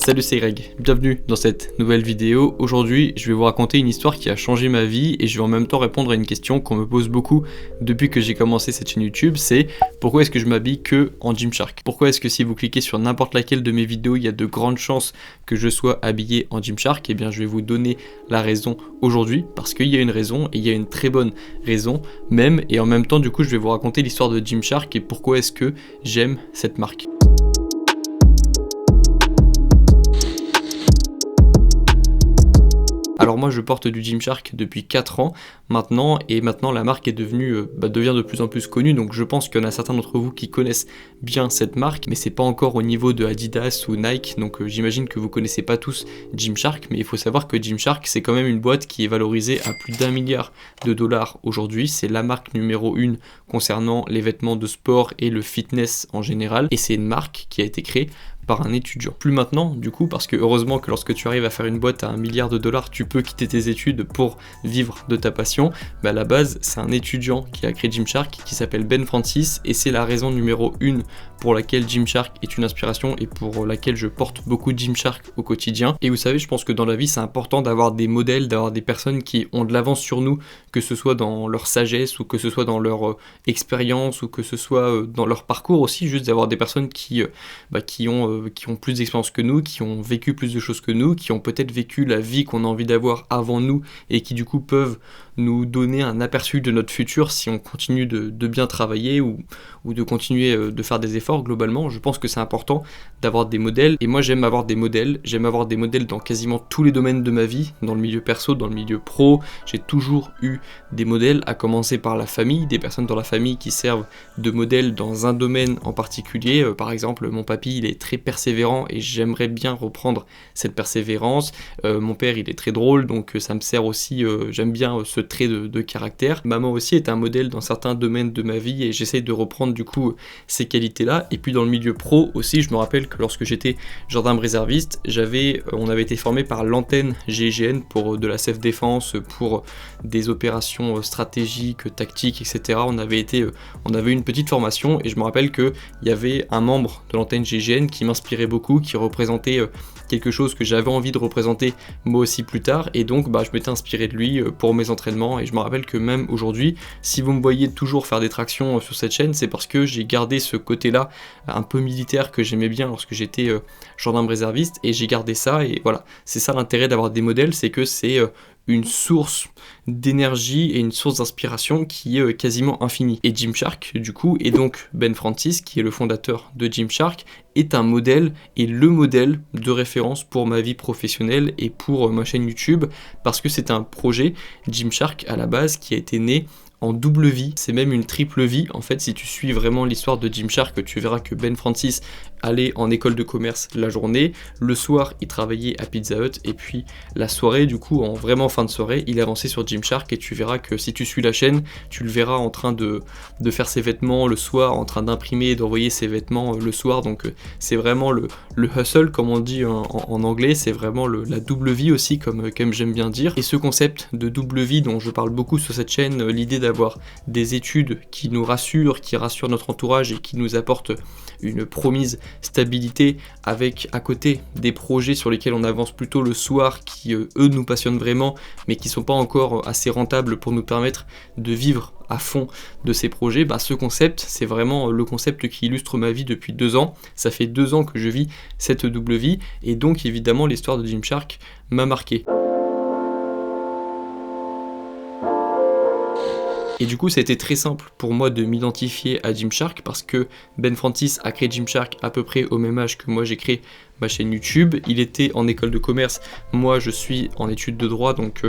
Salut, c'est Greg, bienvenue dans cette nouvelle vidéo. Aujourd'hui, je vais vous raconter une histoire qui a changé ma vie et je vais en même temps répondre à une question qu'on me pose beaucoup depuis que j'ai commencé cette chaîne YouTube, c'est pourquoi est-ce que je m'habille que en Gymshark? Pourquoi est-ce que si vous cliquez sur n'importe laquelle de mes vidéos, il y a de grandes chances que je sois habillé en Gymshark? Eh bien, je vais vous donner la raison aujourd'hui parce qu'il y a une raison et il y a une très bonne raison même, et en même temps, du coup, je vais vous raconter l'histoire de Gymshark et pourquoi est-ce que j'aime cette marque. Alors moi je porte du Gymshark depuis 4 ans maintenant, et maintenant la marque est devient de plus en plus connue, donc je pense qu'il y en a certains d'entre vous qui connaissent bien cette marque, mais c'est pas encore au niveau de Adidas ou Nike, donc j'imagine que vous connaissez pas tous Gymshark, mais il faut savoir que Gymshark c'est quand même une boîte qui est valorisée à plus d'1 milliard de dollars aujourd'hui, c'est la marque numéro 1 concernant les vêtements de sport et le fitness en général, et c'est une marque qui a été créée par un étudiant. Plus maintenant du coup, parce que heureusement que lorsque tu arrives à faire une boîte à 1 milliard de dollars, tu peux quitter tes études pour vivre de ta passion. Mais à la base, c'est un étudiant qui a créé Gymshark qui s'appelle Ben Francis, et c'est la raison numéro 1 pour laquelle Gymshark est une inspiration et pour laquelle je porte beaucoup de Gymshark au quotidien. Et vous savez, je pense que dans la vie, c'est important d'avoir des modèles, d'avoir des personnes qui ont de l'avance sur nous, que ce soit dans leur sagesse ou que ce soit dans leur expérience ou que ce soit dans leur parcours aussi, juste d'avoir des personnes qui ont plus d'expérience que nous, qui ont vécu plus de choses que nous, qui ont peut-être vécu la vie qu'on a envie d'avoir avant nous et qui du coup peuvent nous donner un aperçu de notre futur si on continue de bien travailler ou de continuer de faire des efforts globalement. Je pense que c'est important d'avoir des modèles, et moi j'aime avoir des modèles dans quasiment tous les domaines de ma vie, dans le milieu perso, dans le milieu pro. J'ai toujours eu des modèles, à commencer par la famille, des personnes dans la famille qui servent de modèle dans un domaine en particulier. Par exemple, mon papy il est très persévérant et j'aimerais bien reprendre cette persévérance. Mon père il est très drôle, donc ça me sert aussi, j'aime bien ce trait de caractère. Maman aussi est un modèle dans certains domaines de ma vie et j'essaye de reprendre du coup ces qualités là. Et puis dans le milieu pro aussi, je me rappelle que lorsque j'étais gendarme réserviste, on avait été formé par l'antenne GIGN pour de la self-défense, pour des opérations stratégiques, tactiques, etc. On avait une petite formation, et je me rappelle qu'il y avait un membre de l'antenne GIGN qui m'inspirait beaucoup, qui représentait quelque chose que j'avais envie de représenter moi aussi plus tard, et donc je m'étais inspiré de lui pour mes entraînements. Et je me rappelle que même aujourd'hui, si vous me voyez toujours faire des tractions sur cette chaîne, c'est parce que j'ai gardé ce côté-là un peu militaire que j'aimais bien lorsque j'étais gendarme réserviste, et j'ai gardé ça. Et voilà, c'est ça l'intérêt d'avoir des modèles, c'est que c'est une source d'énergie et une source d'inspiration qui est quasiment infinie. Et Gymshark, du coup, et donc Ben Francis, qui est le fondateur de Gymshark, est un modèle, et le modèle de référence pour ma vie professionnelle et pour ma chaîne YouTube, parce que c'est un projet, Gymshark, à la base, qui a été né en double vie, c'est même une triple vie. En fait, si tu suis vraiment l'histoire de Gymshark, tu verras que Ben Francis allait en école de commerce la journée, le soir il travaillait à Pizza Hut, et puis la soirée, du coup en vraiment fin de soirée, il avançait sur Gymshark. Et tu verras que si tu suis la chaîne, tu le verras en train de faire ses vêtements le soir, en train d'imprimer et d'envoyer ses vêtements le soir. Donc c'est vraiment le hustle, comme on dit en anglais, c'est vraiment la double vie aussi, comme j'aime bien dire. Et ce concept de double vie dont je parle beaucoup sur cette chaîne, l'idée d'avoir des études qui nous rassurent, qui rassurent notre entourage et qui nous apportent une promise stabilité, avec à côté des projets sur lesquels on avance plutôt le soir, qui eux nous passionnent vraiment mais qui sont pas encore assez rentables pour nous permettre de vivre à fond de ces projets. Ce concept, c'est vraiment le concept qui illustre ma vie depuis 2 ans. Ça fait 2 ans que je vis cette double vie, et donc évidemment l'histoire de Gymshark m'a marqué. Et du coup, ça a été très simple pour moi de m'identifier à Gymshark, parce que Ben Francis a créé Gymshark à peu près au même âge que moi j'ai créé ma chaîne YouTube. Il était en école de commerce, moi je suis en études de droit, donc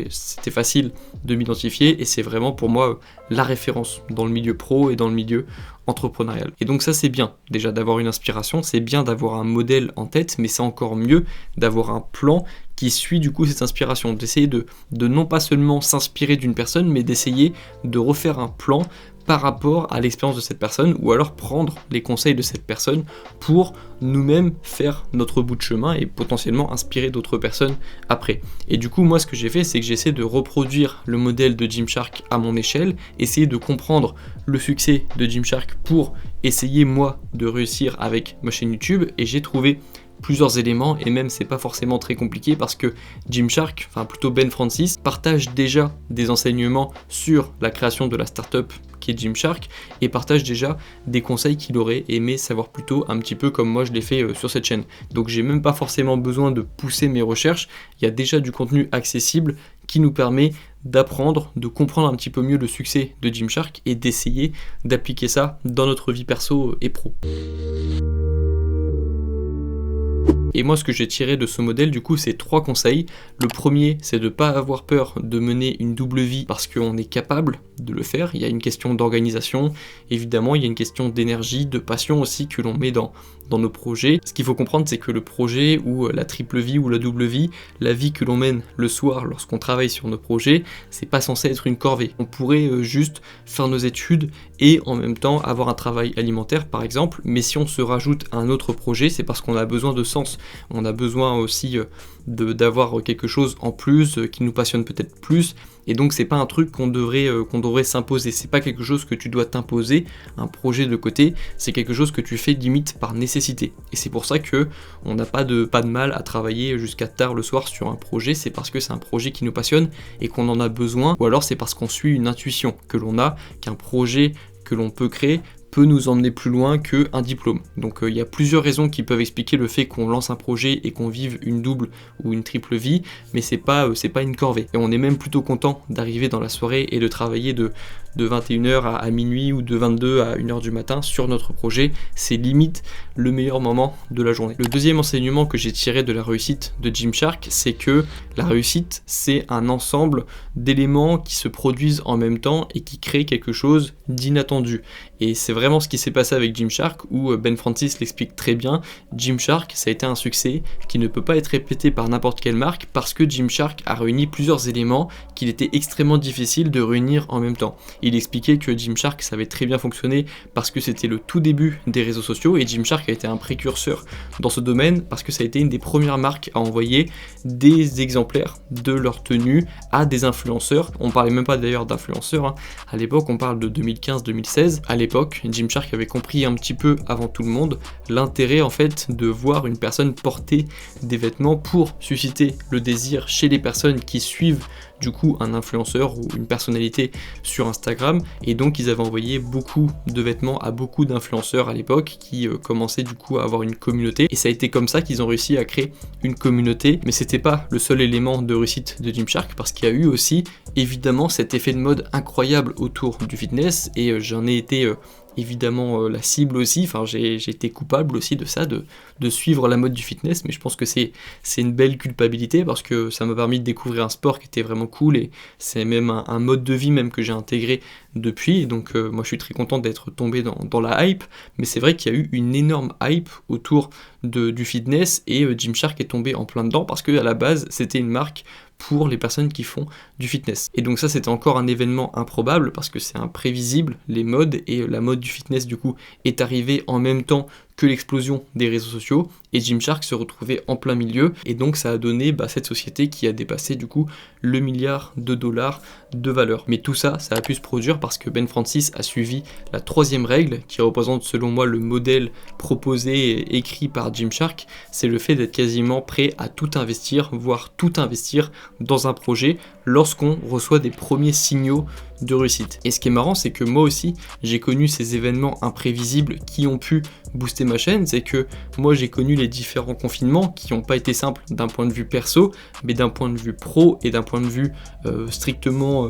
c'était facile de m'identifier, et c'est vraiment pour moi la référence dans le milieu pro et dans le milieu entrepreneurial. Et donc ça c'est bien déjà d'avoir une inspiration, c'est bien d'avoir un modèle en tête, mais c'est encore mieux d'avoir un plan qui suit du coup cette inspiration, d'essayer de non pas seulement s'inspirer d'une personne, mais d'essayer de refaire un plan par rapport à l'expérience de cette personne, ou alors prendre les conseils de cette personne pour nous-mêmes faire notre bout de chemin et potentiellement inspirer d'autres personnes après. Et du coup, moi ce que j'ai fait, c'est que j'essaie de reproduire le modèle de Gymshark à mon échelle, essayer de comprendre le succès de Gymshark pour essayer moi de réussir avec ma chaîne YouTube, et j'ai trouvé plusieurs éléments, et même c'est pas forcément très compliqué parce que Gymshark, enfin plutôt Ben Francis, partage déjà des enseignements sur la création de la startup qui est Gymshark, et partage déjà des conseils qu'il aurait aimé savoir plus tôt, un petit peu comme moi je l'ai fait sur cette chaîne. Donc j'ai même pas forcément besoin de pousser mes recherches, il y a déjà du contenu accessible qui nous permet d'apprendre, de comprendre un petit peu mieux le succès de Gymshark et d'essayer d'appliquer ça dans notre vie perso et pro. Et moi, ce que j'ai tiré de ce modèle, du coup, c'est 3 conseils. Le premier, c'est de ne pas avoir peur de mener une double vie parce qu'on est capable de le faire. Il y a une question d'organisation, évidemment, il y a une question d'énergie, de passion aussi que l'on met dans nos projets. Ce qu'il faut comprendre, c'est que le projet ou la triple vie ou la double vie, la vie que l'on mène le soir lorsqu'on travaille sur nos projets, c'est pas censé être une corvée. On pourrait juste faire nos études et en même temps avoir un travail alimentaire, par exemple, mais si on se rajoute un autre projet, c'est parce qu'on a besoin de sens. On a besoin aussi d'avoir quelque chose en plus qui nous passionne peut-être plus, et donc c'est pas un truc qu'on devrait s'imposer, c'est pas quelque chose que tu dois t'imposer, un projet de côté, c'est quelque chose que tu fais limite par nécessité. Et c'est pour ça que on n'a pas de mal à travailler jusqu'à tard le soir sur un projet, c'est parce que c'est un projet qui nous passionne et qu'on en a besoin, ou alors c'est parce qu'on suit une intuition que l'on a, qu'un projet que l'on peut créer peut nous emmener plus loin qu'un diplôme. Donc il y a plusieurs raisons qui peuvent expliquer le fait qu'on lance un projet et qu'on vive une double ou une triple vie, mais c'est pas une corvée. Et on est même plutôt content d'arriver dans la soirée et de travailler de 21h à minuit ou de 22 à 1h du matin sur notre projet. C'est limite le meilleur moment de la journée. Le deuxième enseignement que j'ai tiré de la réussite de Gymshark, c'est que la réussite, c'est un ensemble d'éléments qui se produisent en même temps et qui créent quelque chose d'inattendu. Et c'est vraiment ce qui s'est passé avec Gymshark, où Ben Francis l'explique très bien. Gymshark, ça a été un succès qui ne peut pas être répété par n'importe quelle marque parce que Gymshark a réuni plusieurs éléments qu'il était extrêmement difficile de réunir en même temps. Il expliquait que Gymshark, ça avait très bien fonctionné parce que c'était le tout début des réseaux sociaux, et Gymshark a été un précurseur dans ce domaine parce que ça a été une des premières marques à envoyer des exemplaires de leur tenue à des influenceurs. On parlait même pas d'ailleurs d'influenceurs, hein. À l'époque, on parle de 2015-2016. À l'époque, Gymshark avait compris un petit peu avant tout le monde l'intérêt en fait de voir une personne porter des vêtements pour susciter le désir chez les personnes qui suivent du coup un influenceur ou une personnalité sur Instagram, et donc ils avaient envoyé beaucoup de vêtements à beaucoup d'influenceurs à l'époque qui commençaient du coup à avoir une communauté, et ça a été comme ça qu'ils ont réussi à créer une communauté. Mais c'était pas le seul élément de réussite de Gymshark, parce qu'il y a eu aussi évidemment cet effet de mode incroyable autour du fitness, et j'en ai été évidemment la cible aussi, enfin j'ai été coupable aussi de ça, de suivre la mode du fitness, mais je pense que c'est une belle culpabilité parce que ça m'a permis de découvrir un sport qui était vraiment cool, et c'est même un mode de vie même que j'ai intégré depuis, et donc moi je suis très content d'être tombé dans la hype. Mais c'est vrai qu'il y a eu une énorme hype autour du fitness, et Gymshark est tombé en plein dedans parce que à la base c'était une marque pour les personnes qui font du fitness. Et donc ça, c'était encore un événement improbable parce que c'est imprévisible, les modes, et la mode du fitness du coup est arrivée en même temps que l'explosion des réseaux sociaux, et Gymshark se retrouvait en plein milieu, et donc ça a donné cette société qui a dépassé du coup le $1 milliard de valeur. Mais tout ça, ça a pu se produire parce que Ben Francis a suivi la 3e règle, qui représente selon moi le modèle proposé et écrit par Gymshark, c'est le fait d'être quasiment prêt à tout investir, voire tout investir dans un projet lorsqu'on reçoit des premiers signaux de réussite. Et ce qui est marrant, c'est que moi aussi, j'ai connu ces événements imprévisibles qui ont pu booster ma chaîne. C'est que moi, j'ai connu les différents confinements qui n'ont pas été simples d'un point de vue perso, mais d'un point de vue pro et d'un point de vue strictement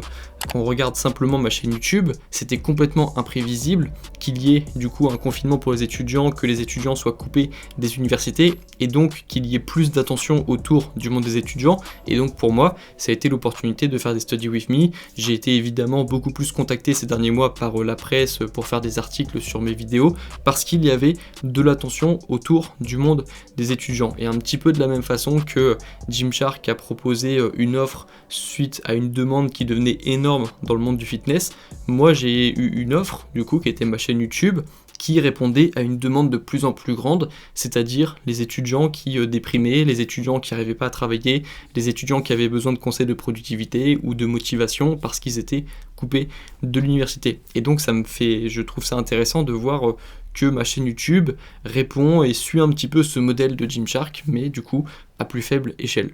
quand on regarde simplement ma chaîne YouTube, c'était complètement imprévisible qu'il y ait du coup un confinement pour les étudiants, que les étudiants soient coupés des universités, et donc qu'il y ait plus d'attention autour du monde des étudiants. Et donc pour moi, ça a été l'opportunité de faire des study with me. J'ai été évidemment beaucoup plus contacté ces derniers mois par la presse pour faire des articles sur mes vidéos, parce qu'il y avait de l'attention autour du monde des étudiants. Et un petit peu de la même façon que Gymshark a proposé une offre suite à une demande qui devenait énorme dans le monde du fitness, moi j'ai eu une offre du coup qui était ma chaîne YouTube, qui répondait à une demande de plus en plus grande, c'est-à-dire les étudiants qui déprimaient, les étudiants qui n'arrivaient pas à travailler, les étudiants qui avaient besoin de conseils de productivité ou de motivation parce qu'ils étaient coupés de l'université. Et donc je trouve ça intéressant de voir que ma chaîne YouTube répond et suit un petit peu ce modèle de Gymshark, mais du coup à plus faible échelle.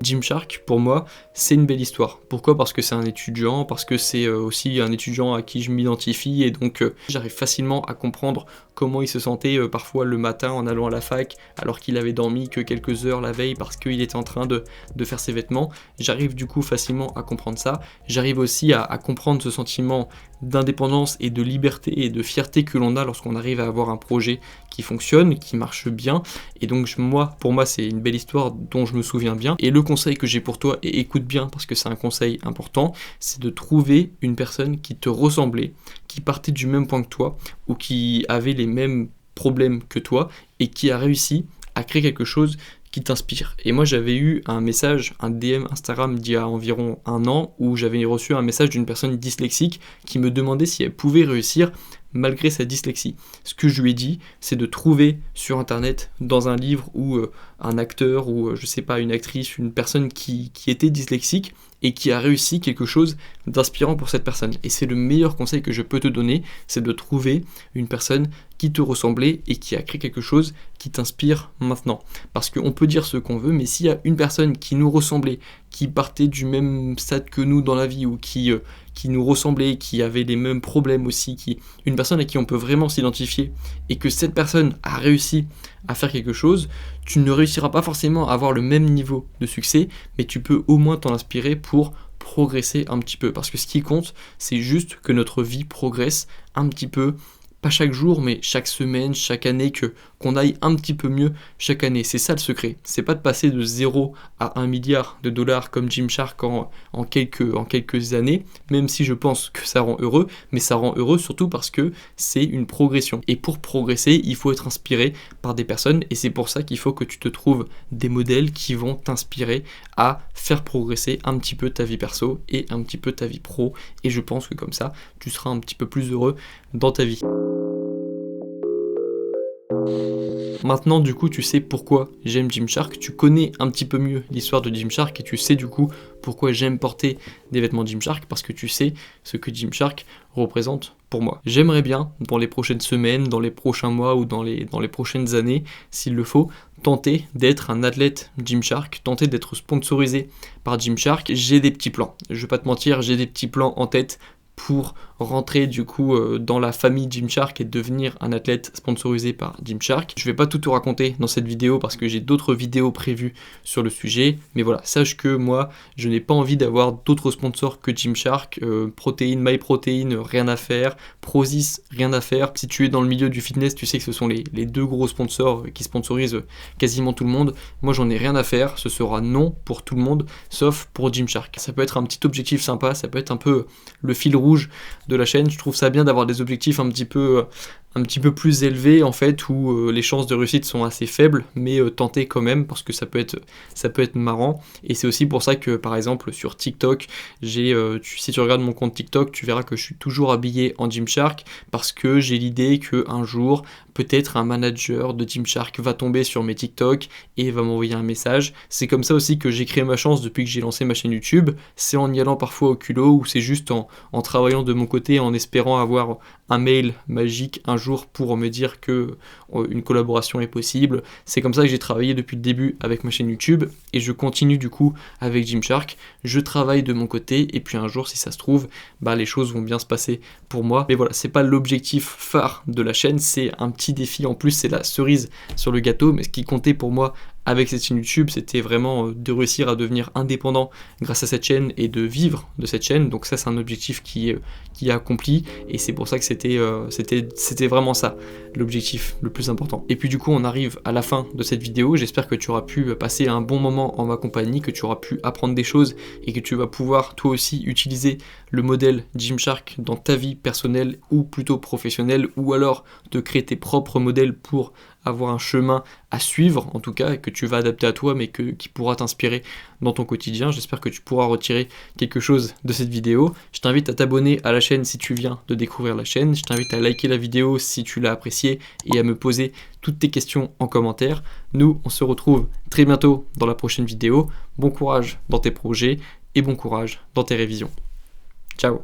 Gymshark, pour moi, c'est une belle histoire. Pourquoi? Parce que c'est un étudiant, parce que c'est aussi un étudiant à qui je m'identifie, et donc j'arrive facilement à comprendre comment il se sentait parfois le matin en allant à la fac, alors qu'il avait dormi que quelques heures la veille parce qu'il était en train de faire ses vêtements. J'arrive du coup facilement à comprendre ça. J'arrive aussi à comprendre ce sentiment d'indépendance et de liberté et de fierté que l'on a lorsqu'on arrive à avoir un projet qui fonctionne, qui marche bien. Et donc pour moi, c'est une belle histoire dont je me souviens bien. Et le conseil que j'ai pour toi, et écoute bien parce que c'est un conseil important, c'est de trouver une personne qui te ressemblait, qui partait du même point que toi, ou qui avait les mêmes problèmes que toi, et qui a réussi à créer quelque chose qui t'inspire. Et moi j'avais eu un message, un DM Instagram d'il y a environ 1 an, où j'avais reçu un message d'une personne dyslexique qui me demandait si elle pouvait réussir malgré sa dyslexie. Ce que je lui ai dit, c'est de trouver sur internet, dans un livre, ou un acteur, ou je sais pas, une actrice, une personne qui était dyslexique et qui a réussi quelque chose d'inspirant pour cette personne. Et c'est le meilleur conseil que je peux te donner, c'est de trouver une personne qui te ressemblait et qui a créé quelque chose qui t'inspire maintenant. Parce qu'on peut dire ce qu'on veut, mais s'il y a une personne qui nous ressemblait, qui partait du même stade que nous dans la vie, ou qui nous ressemblait, qui avait les mêmes problèmes aussi, une personne à qui on peut vraiment s'identifier, et que cette personne a réussi à faire quelque chose, tu ne réussiras pas forcément à avoir le même niveau de succès, mais tu peux au moins t'en inspirer pour progresser un petit peu. Parce que ce qui compte, c'est juste que notre vie progresse un petit peu, pas chaque jour, mais chaque semaine, chaque année, qu'on aille un petit peu mieux chaque année. C'est ça le secret. C'est pas de passer de 0 à 1 milliard de dollars comme Gymshark en quelques années, même si je pense que ça rend heureux, mais ça rend heureux surtout parce que c'est une progression. Et pour progresser, il faut être inspiré par des personnes, et c'est pour ça qu'il faut que tu te trouves des modèles qui vont t'inspirer à faire progresser un petit peu ta vie perso et un petit peu ta vie pro. Et je pense que comme ça, tu seras un petit peu plus heureux dans ta vie. Maintenant, du coup, tu sais pourquoi j'aime Gymshark, tu connais un petit peu mieux l'histoire de Gymshark, et tu sais du coup pourquoi j'aime porter des vêtements Gymshark, parce que tu sais ce que Gymshark représente pour moi. J'aimerais bien, dans les prochaines semaines, dans les prochains mois, ou dans les prochaines années, s'il le faut, tenter d'être un athlète Gymshark, tenter d'être sponsorisé par Gymshark. J'ai des petits plans, je vais pas te mentir, j'ai des petits plans en tête pour rentrer du coup dans la famille Gymshark et devenir un athlète sponsorisé par Gymshark. Je vais pas tout te raconter dans cette vidéo parce que j'ai d'autres vidéos prévues sur le sujet, mais voilà, sache que moi je n'ai pas envie d'avoir d'autres sponsors que Gymshark. Protein, MyProtein, rien à faire, Prozis, rien à faire. Si tu es dans le milieu du fitness, tu sais que ce sont les 2 gros sponsors qui sponsorisent quasiment tout le monde. Moi j'en ai rien à faire, ce sera non pour tout le monde sauf pour Gymshark. Ça peut être un petit objectif sympa, ça peut être un peu le fil rouge de la chaîne. Je trouve ça bien d'avoir des objectifs un petit peu plus élevés en fait, où les chances de réussite sont assez faibles, mais tenter quand même, parce que ça peut être marrant. Et c'est aussi pour ça que par exemple sur TikTok, si tu regardes mon compte TikTok, tu verras que je suis toujours habillé en Gymshark, parce que j'ai l'idée que un jour peut-être un manager de Gymshark va tomber sur mes TikTok et va m'envoyer un message. C'est comme ça aussi que j'ai créé ma chance depuis que j'ai lancé ma chaîne YouTube. C'est en y allant parfois au culot, ou c'est juste en travaillant de mon côté, en espérant avoir un mail magique un jour pour me dire que une collaboration est possible. C'est comme ça que j'ai travaillé depuis le début avec ma chaîne YouTube, et je continue du coup avec Gymshark. Je travaille de mon côté, et puis un jour, si ça se trouve, les choses vont bien se passer pour moi. Mais voilà, c'est pas l'objectif phare de la chaîne, c'est un petit défi en plus, c'est la cerise sur le gâteau. Mais ce qui comptait pour moi avec cette chaîne YouTube, c'était vraiment de réussir à devenir indépendant grâce à cette chaîne et de vivre de cette chaîne. Donc ça, c'est un objectif qui est accompli, et c'est pour ça que c'était vraiment ça l'objectif le plus important. Et puis du coup, on arrive à la fin de cette vidéo. J'espère que tu auras pu passer un bon moment en ma compagnie, que tu auras pu apprendre des choses, et que tu vas pouvoir toi aussi utiliser le modèle Gymshark dans ta vie personnelle ou plutôt professionnelle, ou alors de créer tes propres modèles pour avoir un chemin à suivre en tout cas, et que tu vas adapter à toi, mais qui pourra t'inspirer dans ton quotidien. J'espère que tu pourras retirer quelque chose de cette vidéo. Je t'invite à t'abonner à la chaîne si tu viens de découvrir la chaîne. Je t'invite à liker la vidéo si tu l'as appréciée, et à me poser toutes tes questions en commentaire. Nous, on se retrouve très bientôt dans la prochaine vidéo. Bon courage dans tes projets et bon courage dans tes révisions. Ciao!